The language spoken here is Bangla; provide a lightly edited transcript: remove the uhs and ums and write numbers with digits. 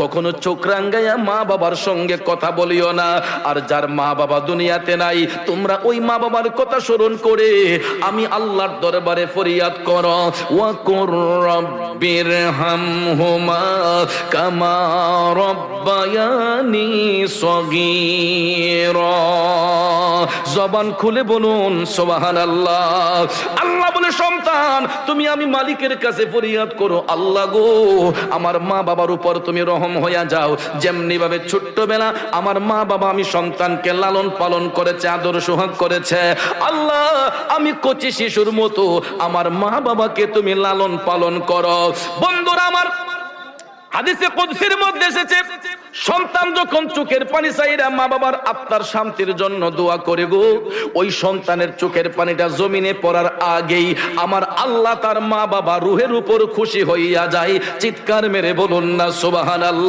কখনো চোখ রাঙ্গাইয়া মা বাবার সঙ্গে কথা বলিও না। আর যার মা বাবা দুনিয়াতে নাই, তোমরা ওই মা বাবার কথা স্মরণ করে আমি আল্লাহর দরবারে ফরিয়াদ করো, ওয়া কুর রাব্বিরহামহুমা কামা রাব্বায়ানি সগীরা। জবান খুলে বলুন সুবহানাল্লাহ। আল্লাহ বলে, সন্তান তুমি আমি মালিকের কাছে ফরিয়াদ করো, আল্লাহ গো আমার মা বাবার উপর তুমি রহম হইয়া যাও। যেমনি ভাবে ছোট্টবেলা আমার মা বাবা আমি সন্তানকে লালন পালন করেছে, আদর সোহাগ করেছে, আল্লাহ আমি কচি শিশুর মতো আমার মা বাবাকে তুমি লালন পালন করো। বন্ধুরা আমার, হাদিসে কুদসির মধ্যে এসেছে, সন্তান যখন চোখের পানি চাইরা মা বাবার আত্মার শান্তির জন্য দোয়া করে গো, ওই সন্তানের চোখের পানিটা জমিনে পড়ার আগেই আমার আল্লাহ তার মা বাবা রুহের উপর খুশি হইয়া যায়। চিৎকার মেরে বলুন না সুবহানাল্লাহ।